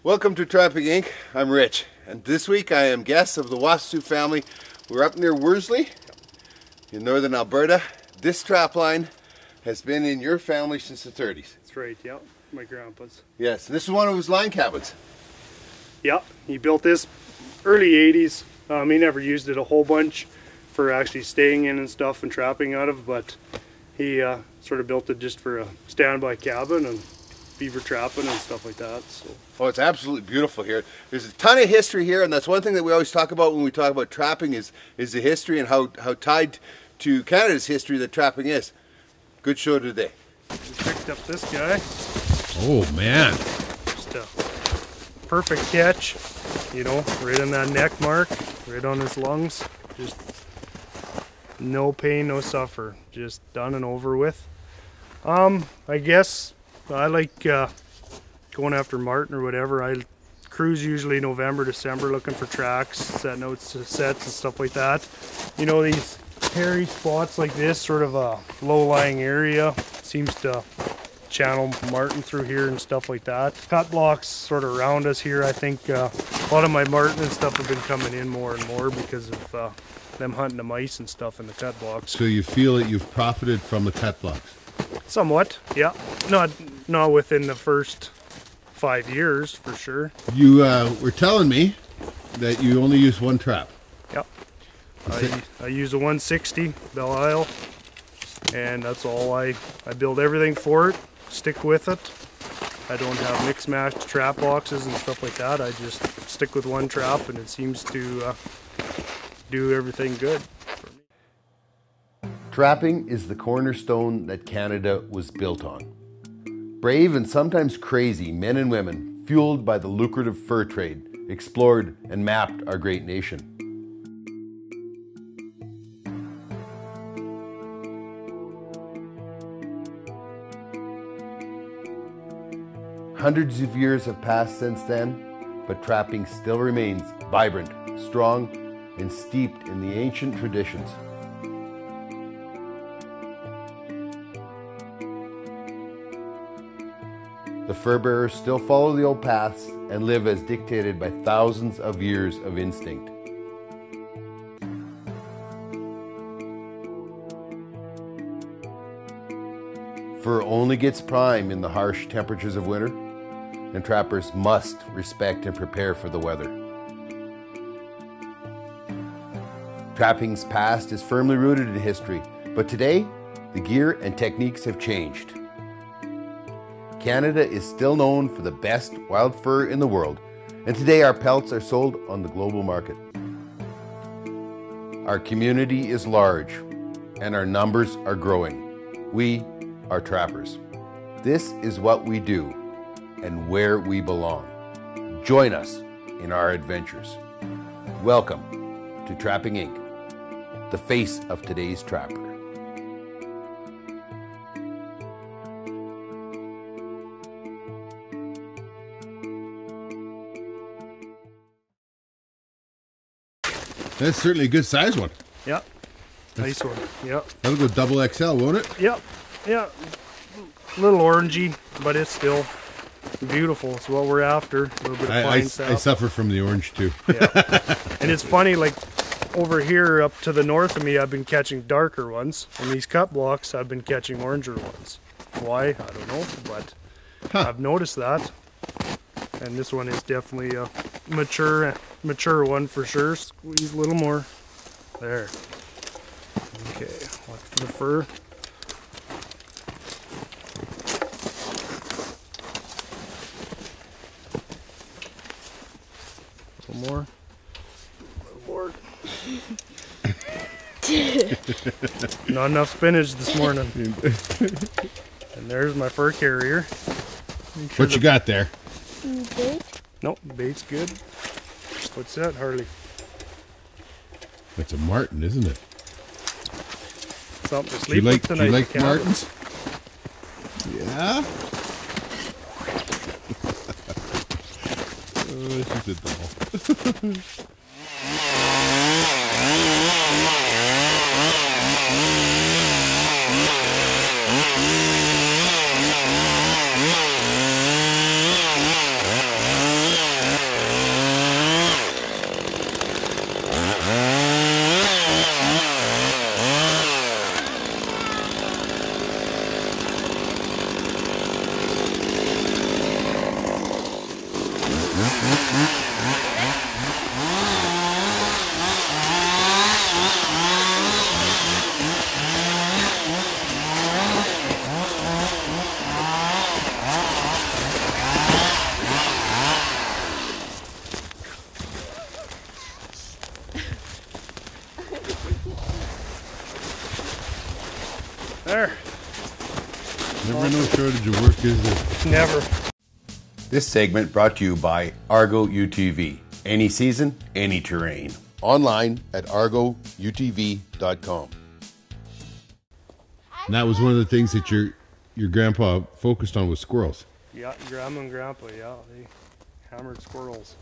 Welcome to Trapping Inc. I'm Rich, and this week I am guest of the Wasylciw family. We're up near Worsley in northern Alberta. This trap line has been in your family since the 30s. That's right, yeah, my grandpa's. Yes, and this is one of his line cabins. Yeah, he built this early 80s. He never used it a whole bunch for actually staying in and stuff and trapping out of, but he sort of built it just for a standby cabin and beaver trapping and stuff like that. So. Oh, it's absolutely beautiful here. There's a ton of history here, and that's one thing that we always talk about when we talk about trapping is the history and how tied to Canada's history that trapping is. Good show today. We picked up this guy. Oh man. Just a perfect catch, you know, right on that neck mark, right on his lungs. Just no pain, no suffer. Just done and over with. I guess I like going after marten or whatever. I cruise usually November, December looking for tracks, setting out sets and stuff like that. You know, these hairy spots like this, sort of a low-lying area, seems to channel marten through here and stuff like that. Cut blocks sort of around us here. I think a lot of my marten and stuff have been coming in more and more because of them hunting the mice and stuff in the cut blocks. So you feel that you've profited from the cut blocks? Somewhat, yeah. Not within the first 5 years, for sure. You were telling me that you only use one trap. Yep. I use a 160 Belle Isle, and that's all. I build everything for it, stick with it. I don't have mix matched trap boxes and stuff like that. I just stick with one trap, and it seems to do everything good. Trapping is the cornerstone that Canada was built on. Brave and sometimes crazy men and women, fueled by the lucrative fur trade, explored and mapped our great nation. Hundreds of years have passed since then, but trapping still remains vibrant, strong, and steeped in the ancient traditions. The fur bearers still follow the old paths and live as dictated by thousands of years of instinct. Fur only gets prime in the harsh temperatures of winter, and trappers must respect and prepare for the weather. Trapping's past is firmly rooted in history, but today, the gear and techniques have changed. Canada is still known for the best wild fur in the world, and today our pelts are sold on the global market. Our community is large, and our numbers are growing. We are trappers. This is what we do, and where we belong. Join us in our adventures. Welcome to Trapping Inc., the face of today's trapper. That's certainly a good size one. Yep. Nice one. Yep. That'll go double XL, won't it? Yep. Yeah. A little orangey, but it's still beautiful. It's what we're after. A little bit of fine sap. I suffer from the orange too. Yeah. And it's funny, like over here up to the north of me, I've been catching darker ones, and these cut blocks, I've been catching oranger ones. Why? I don't know, but I've noticed that. And this one is definitely a mature one for sure. Squeeze a little more. There. Okay, look for the fur. A little more. A little more. Not enough spinach this morning. And there's my fur carrier. What you got there? Bait? Nope, bait's good. What's that, Harley? That's a marten, isn't it? Something to sleep with tonight. Do you like martens? Yeah? Oh, she's a doll. There. Never no shortage of work, is there? Never. This segment brought to you by Argo UTV. Any season, any terrain. Online at argoutv.com. And that was one of the things that your grandpa focused on was squirrels. Yeah, Grandma and Grandpa, yeah, they hammered squirrels.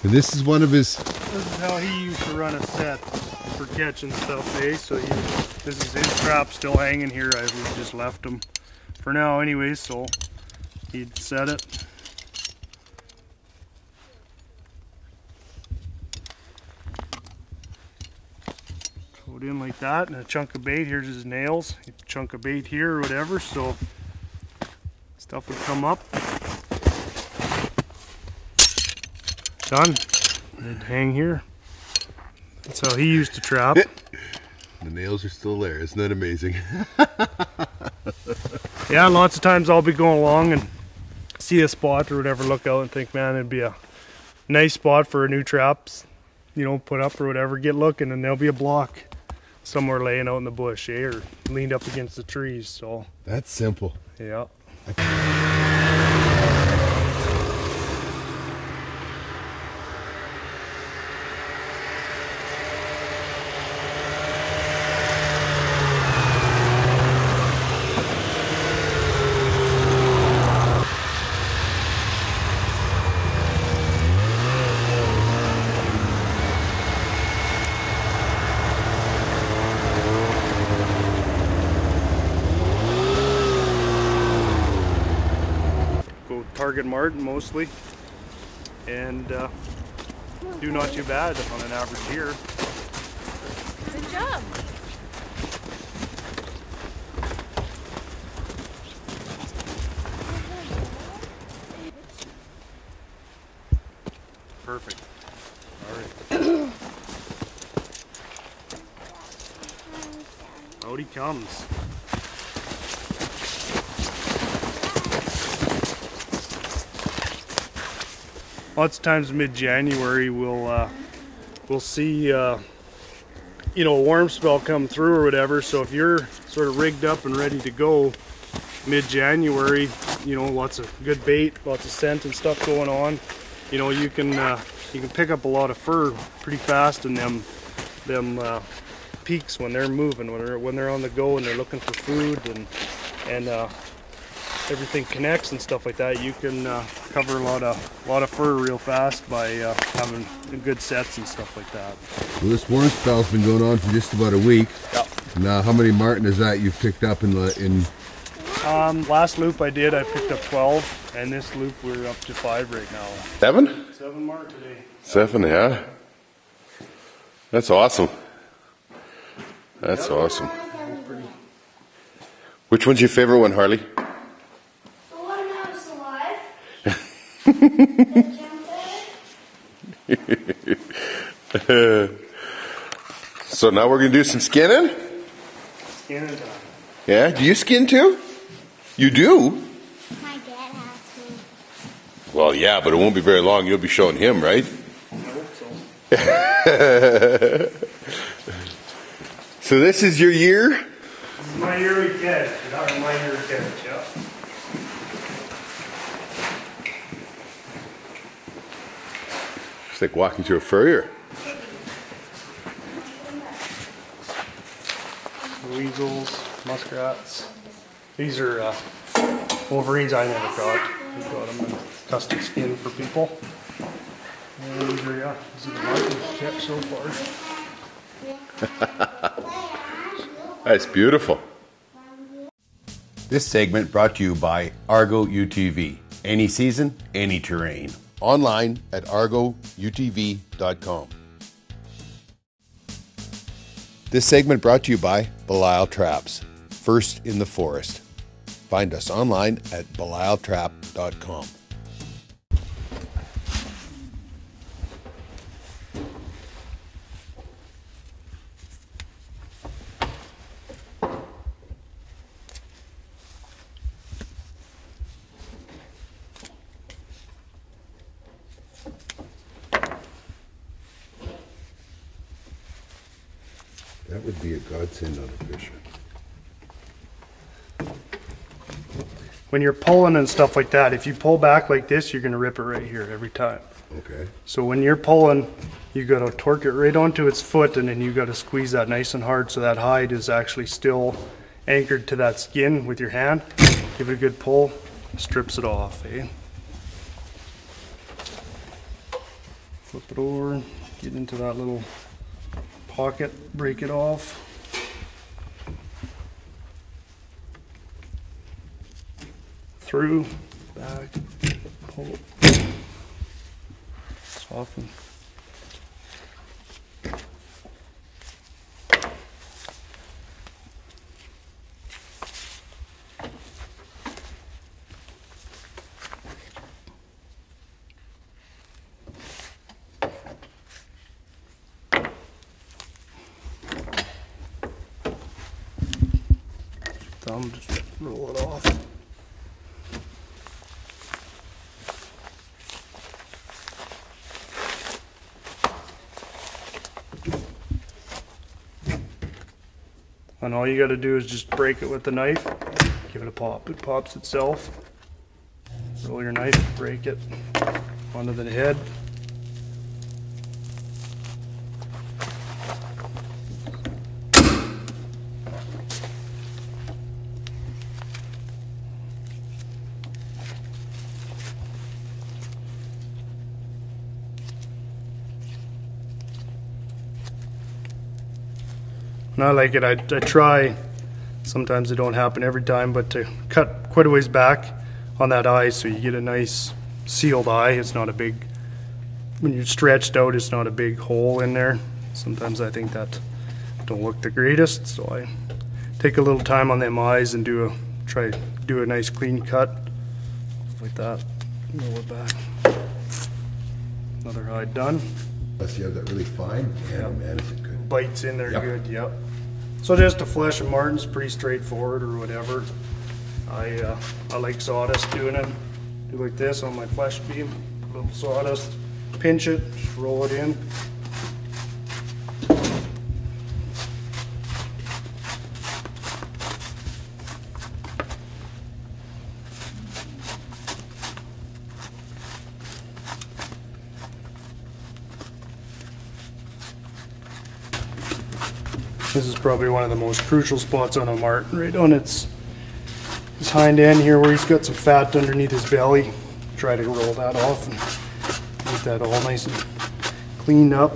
And this is one of his. This is how he used to run a set for catching stuff, eh? So this is his trap still hanging here. We just left him for now anyway, so he'd set it. Throw it in like that, and a chunk of bait. Here's his nails. A chunk of bait here or whatever, so stuff would come up. Done. It'd hang here. That's how he used to trap. The nails are still there. Isn't that amazing? Yeah, lots of times I'll be going along and see a spot or whatever, look out and think, man, it'd be a nice spot for a new trap, you know, put up or whatever, get looking, and there'll be a block somewhere laying out in the bush, eh, or leaned up against the trees, so. That's simple. Yeah. Target Marten mostly, and do not too bad on an average year. Good job. Perfect. All right. Out he comes. Lots of times mid-January we'll see you know, a warm spell come through or whatever, so if you're sort of rigged up and ready to go mid-January, you know, lots of good bait, lots of scent and stuff going on, you know, you can pick up a lot of fur pretty fast in them peaks when they're moving, when they're on the go and they're looking for food and everything connects and stuff like that. You can cover a lot of fur real fast by having good sets and stuff like that. Well, this warm spell's been going on for just about a week. Yeah. Now, how many marten is that you've picked up in last loop I picked up 12, and this loop we're up to 5 right now. 7? 7 mark today. 7, yeah. That's awesome. That's awesome. Which one's your favorite one, Harley? So now we're going to do some skinning? Skinning time. Yeah? Do you skin too? You do? My dad has to. Well, yeah, but it won't be very long. You'll be showing him, right? I hope so. So this is your year? This is my yearly catch. My yearly catch, yeah. It's like walking through a furrier. Weasels, muskrats. These are wolverines I never caught. We got them in custom skin for people. And these are, this is the Marten catch so far. That's beautiful. This segment brought to you by Argo UTV. Any season, any terrain. Online at argoutv.com. This segment brought to you by Wasylciw Traps, first in the forest. Find us online at wasyltrap.com. That would be a godsend on a fish. When you're pulling and stuff like that, if you pull back like this, you're gonna rip it right here every time. Okay. So when you're pulling, you gotta torque it right onto its foot, and then you gotta squeeze that nice and hard so that hide is actually still anchored to that skin with your hand. Give it a good pull, strips it off, eh? Flip it over, get into that little pocket, break it off. Through, back, pull, soften. Thumb, just roll it off. And all you got to do is just break it with the knife, give it a pop. It pops itself. Roll your knife, break it onto the head. And I like it. I try, sometimes it don't happen every time, but to cut quite a ways back on that eye so you get a nice sealed eye. It's not a big, when you're stretched out, it's not a big hole in there. Sometimes I think that don't look the greatest, so I take a little time on them eyes and try to do a nice clean cut, like that. Roll it back. Another eye done. Unless you have that really fine, yeah, man, is it good? Bites in there, Yep. good, yep. So just a flesh of Marten's pretty straightforward or whatever. I like sawdust doing it. Do like this on my flesh beam, a little sawdust, pinch it, just roll it in. This is probably one of the most crucial spots on a Marten, right on his hind end here where he's got some fat underneath his belly. Try to roll that off and get that all nice and cleaned up.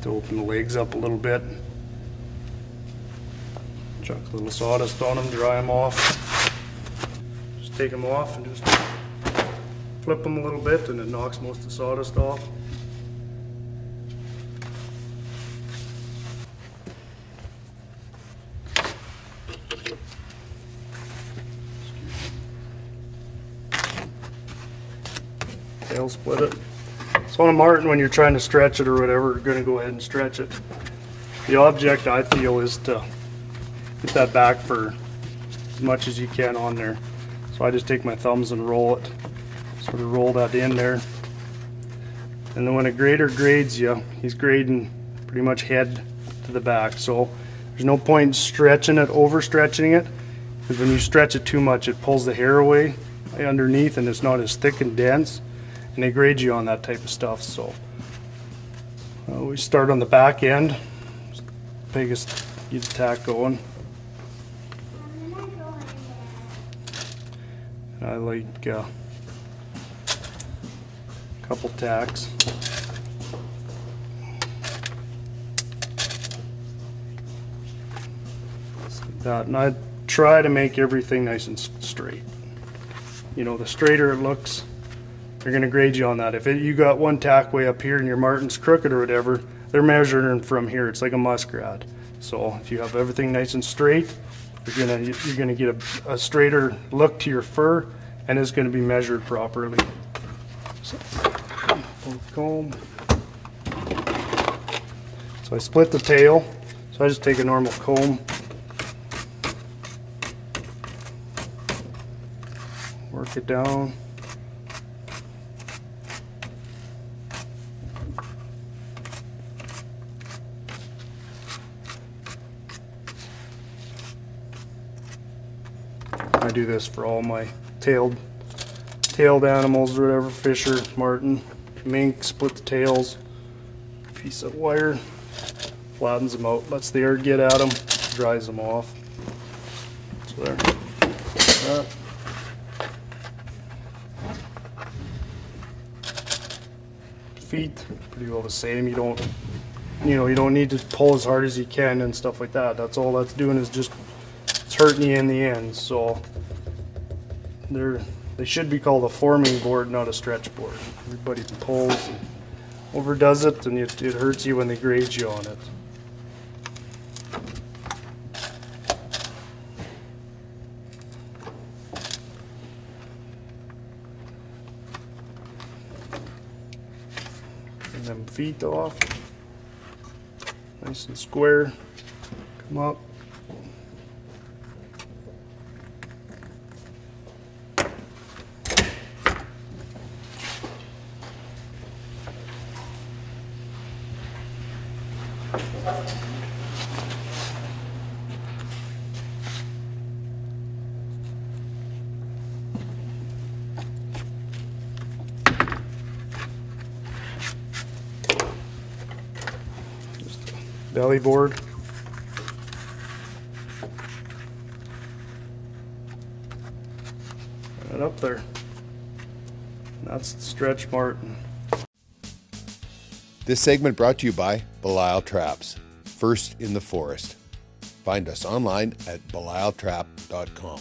To open the legs up a little bit. Chuck a little sawdust on them, dry them off. Just take them off and just flip them a little bit and it knocks most of the sawdust off. Tail split it. So on a Marten, when you're trying to stretch it or whatever, you're going to go ahead and stretch it. The object, I feel, is to get that back for as much as you can on there. So I just take my thumbs and roll it. Sort of roll that in there. And then when a grader grades you, he's grading pretty much head to the back. So there's no point in stretching it, overstretching it, because when you stretch it too much, it pulls the hair away underneath and it's not as thick and dense. And they grade you on that type of stuff. So we start on the back end. Biggest, get the tack going. And I like couple tacks. Like that. And I try to make everything nice and straight. You know, the straighter it looks, they're going to grade you on that. If you got one tack way up here and your Marten's crooked or whatever, they're measuring from here. It's like a muskrat. So if you have everything nice and straight, you're gonna get a straighter look to your fur, and it's going to be measured properly. So, pull the comb. So I split the tail. So I just take a normal comb, work it down, I do this for all my tailed animals or whatever, fisher, marten, mink, split the tails, piece of wire, flattens them out, lets the air get at them, dries them off. So there. Feet, pretty well the same. You don't need to pull as hard as you can and stuff like that. That's all that's doing is just, it's hurting you in the end. So they should be called a forming board, not a stretch board. Everybody pulls and overdoes it, and it hurts you when they grade you on it. And them feet off, nice and square, come up. Belly board. Right up there. That's the stretch marten. This segment brought to you by Wasylciw Traps, first in the forest. Find us online at wasyltrap.com.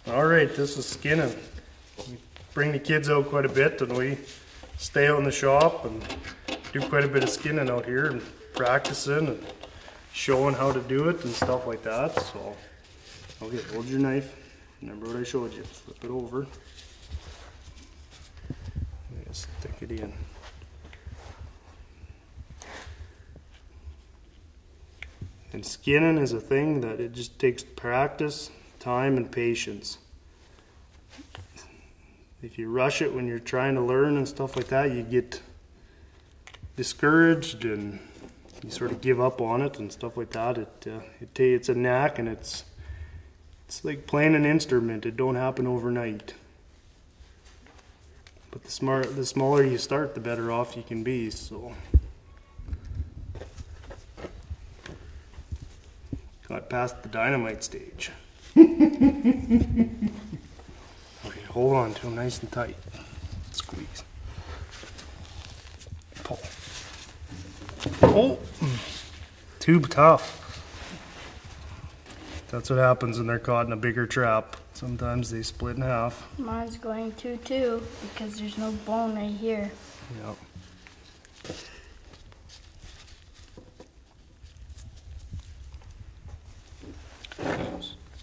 All right, this is skinning. We bring the kids out quite a bit, and we stay out in the shop and do quite a bit of skinning out here and practicing and showing how to do it and stuff like that. So, okay, hold your knife. Remember what I showed you. Flip it over. Just stick it in. And skinning is a thing that it just takes practice, time, and patience. If you rush it when you're trying to learn and stuff like that, you get discouraged and you sort of give up on it and stuff like that. It's a knack, and it's like playing an instrument. It don't happen overnight. But the smaller you start, the better off you can be. So got past the dynamite stage. Okay, hold on to them nice and tight. Squeeze. Pull. Oh, too tough. That's what happens when they're caught in a bigger trap. Sometimes they split in half. Mine's going to too, because there's no bone right here. Yep.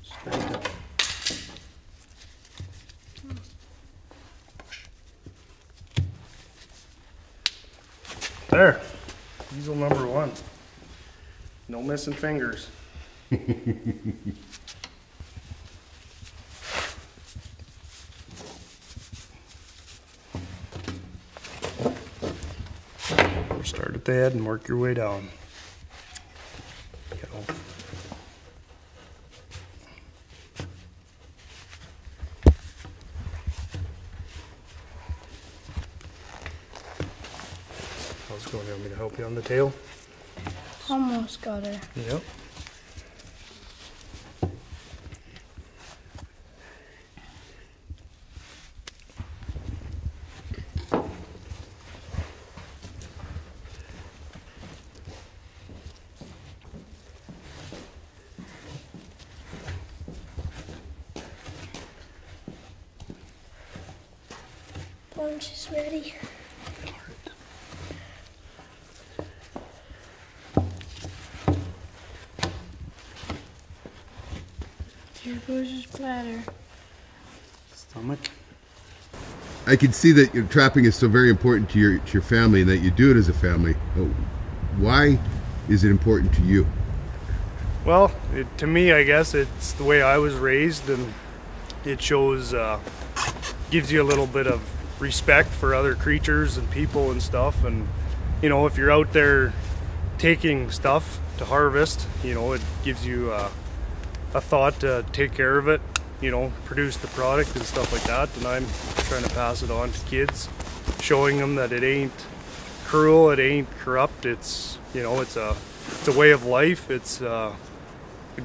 Straight down. Push. There. Weasel number one. No missing fingers. Start at the head and work your way down. Go. How's it going? You want me to help you on the tail? Almost got her. Yep. Lunch is ready. Here goes his bladder. Stomach. I can see that your trapping is so very important to your family and that you do it as a family. Why is it important to you? Well, to me, I guess it's the way I was raised, and it shows, gives you a little bit of respect for other creatures and people and stuff. And you know, if you're out there taking stuff to harvest, you know, it gives you a thought to take care of it, you know, produce the product and stuff like that, and I'm trying to pass it on to kids, showing them that it ain't cruel, it ain't corrupt, it's, you know, it's a way of life, it's a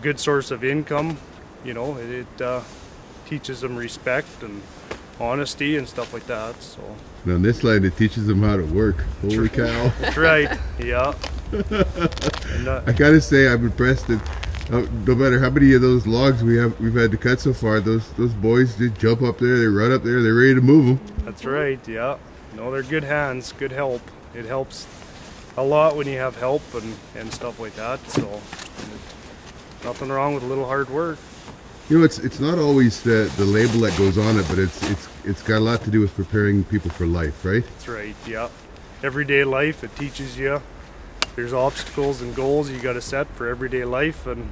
good source of income, you know, it teaches them respect and honesty and stuff like that. So And on this line, it teaches them how to work. Holy cow. that's right, yeah. And, I gotta say, I'm impressed that no matter how many of those logs we've had to cut so far, those boys just jump up there, they run up there, they're ready to move them. that's right, yeah. No, they're good hands, good help. It helps a lot when you have help and stuff like that, so nothing wrong with a little hard work. You know, it's not always the label that goes on it, but it's got a lot to do with preparing people for life, right? That's right, yeah. Everyday life, it teaches you there's obstacles and goals you got to set for everyday life, and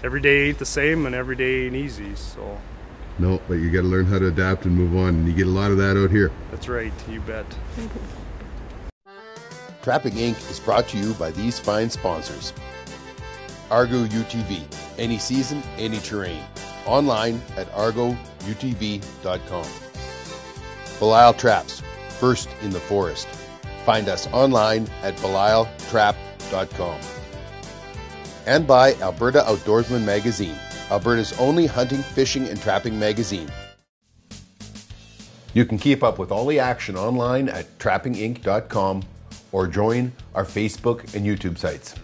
every day ain't the same and every day ain't easy, so. No, but you got to learn how to adapt and move on, and you get a lot of that out here. That's right, you bet. Trapping Inc. is brought to you by these fine sponsors. Argo UTV, any season, any terrain. Online at argoutv.com. Belisle Traps, first in the forest. Find us online at belisletrap.com. And by Alberta Outdoorsman Magazine, Alberta's only hunting, fishing, and trapping magazine. You can keep up with all the action online at trappinginc.com or join our Facebook and YouTube sites.